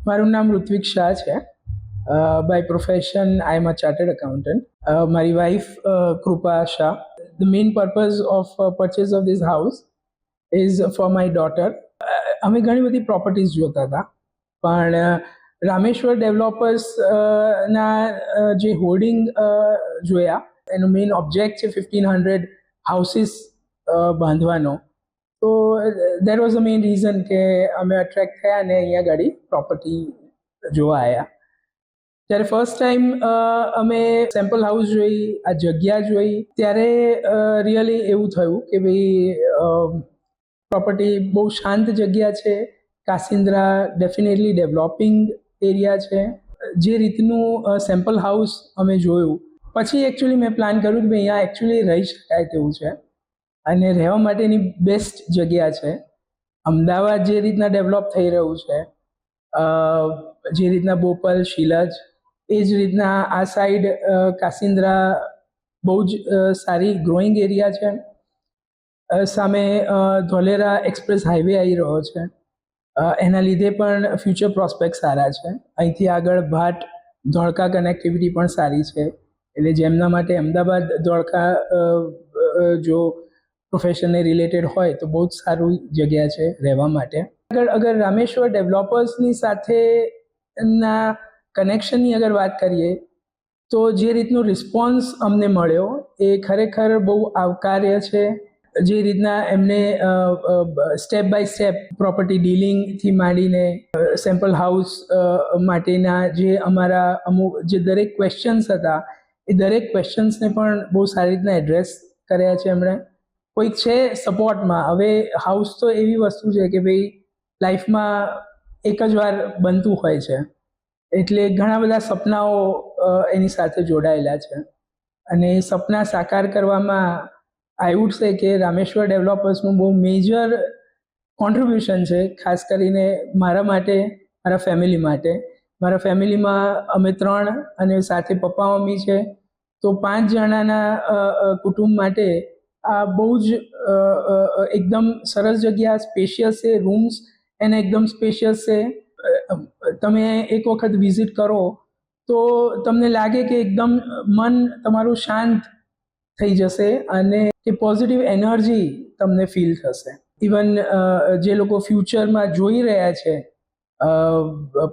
મારું નામ ઋત્વિક શાહ છે. By profession I am a chartered accountant. મારી wife Kripa Shah. The main purpose of purchase of this house is for my daughter. અમે ઘણી બધી પ્રોપર્ટીઝ જોતા હતા, પણ રામેશ્વર ડેવલપર્સ ના જે હોર્ડિંગ જોયા, એનો મેઇન ઓબ્જેક્ટ છે 1500 હાઉસીસ બાંધવાનો. તો that was the main reason કે અમે અટ્રેક્ટ થયા અને અહીંયા ગાડી પ્રોપર્ટી જોવા આવ્યા. જ્યારે ફર્સ્ટ ટાઈમ અમે સેમ્પલ હાઉસ જોઈ, આ જગ્યા જોઈ, ત્યારે રિયલી એવું થયું કે ભાઈ પ્રોપર્ટી બહુ શાંત જગ્યા છે. કાસિન્દ્રા ડેફિનેટલી ડેવલપિંગ એરિયા છે. જે રીતનું સેમ્પલ હાઉસ અમે જોયું, પછી એકચ્યુઅલી મેં પ્લાન કર્યું કે અહીંયા એકચ્યુઅલી રહી શકાય તેવું છે અને રહેવા માટેની બેસ્ટ જગ્યા છે. અમદાવાદ જે રીતના ડેવલપ થઈ રહ્યું છે, જે રીતના બોપલ, શીલજ, એ જ રીતના આ સાઈડ કાસિન્દ્રા બહુ જ સારી ગ્રોઈંગ એરિયા છે. સામે ધોલેરા એક્સપ્રેસ હાઈવે આવી રહ્યો છે, એના લીધે પણ ફ્યુચર પ્રોસ્પેક્ટ સારા છે. અહીંથી આગળ ભાટ ધોળકા કનેક્ટિવિટી પણ સારી છે. એટલે જેમના માટે અમદાવાદ ધોળકા જો પ્રોફેશનને રિલેટેડ હોય તો બહુ જ સારું જગ્યા છે રહેવા માટે. અગર રામેશ્વર ડેવલપર્સની સાથેના કનેક્શનની અગર વાત કરીએ તો જે રીતનો રિસ્પોન્સ અમને મળ્યો એ ખરેખર બહુ આવકાર્ય છે. જે રીતના એમને સ્ટેપ બાય સ્ટેપ પ્રોપર્ટી ડીલિંગથી માંડીને સેમ્પલ હાઉસ માટેના જે અમારા અમુક જે દરેક ક્વેશ્ચન્સ હતા, એ દરેક ક્વેશ્ચન્સને પણ બહુ સારી રીતના એડ્રેસ કર્યા છે એમણે. કોઈક છે સપોર્ટમાં. હવે હાઉસ તો એવી વસ્તુ છે કે ભાઈ લાઈફમાં એક જ વાર બનતું હોય છે, એટલે ઘણા બધા સપનાઓ એની સાથે જોડાયેલા છે અને એ સપના સાકાર કરવામાં આઈ વુડ સે કે રામેશ્વર ડેવલપર્સનું બહુ મેજર કોન્ટ્રીબ્યુશન છે, ખાસ કરીને મારા માટે, મારા ફેમિલી માટે. મારા ફેમિલીમાં અમે 3 અને સાથે પપ્પા મમ્મી છે, તો 5 જણાના કુટુંબ માટે આ બહુ જ એકદમ સરસ જગ્યા, સ્પેશિયસ છે. રૂમ્સ એને એકદમ સ્પેશિયસ છે. તમે એક વખત વિઝિટ કરો તો તમને લાગે કે એકદમ મન તમારું શાંત થઈ જશે અને એ પોઝિટિવ એનર્જી તમને ફીલ થશે. ઇવન જે લોકો ફ્યુચરમાં જોઈ રહ્યા છે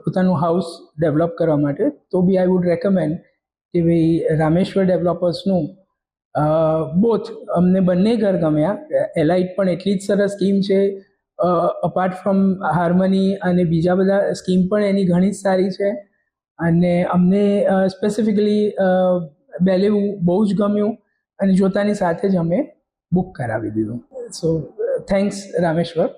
પોતાનું હાઉસ ડેવલપ કરવા માટે, તો બી આઈ વુડ રેકમેન્ડ કે ભાઈ રામેશ્વર ડેવલપર્સનું બોથ અમને બંને ઘર ગમ્યા. એલાઇટ પણ એટલી જ સરસ સ્કીમ છે. અપાર્ટ ફ્રોમ હાર્મની અને બીજા બધા સ્કીમ પણ એની ઘણી જ સારી છે અને અમને સ્પેસિફિકલી બેલેવું બહુ જ ગમ્યું અને જોતાની સાથે જ અમે બુક કરાવી દીધું. સો થેન્ક્સ રામેશ્વર.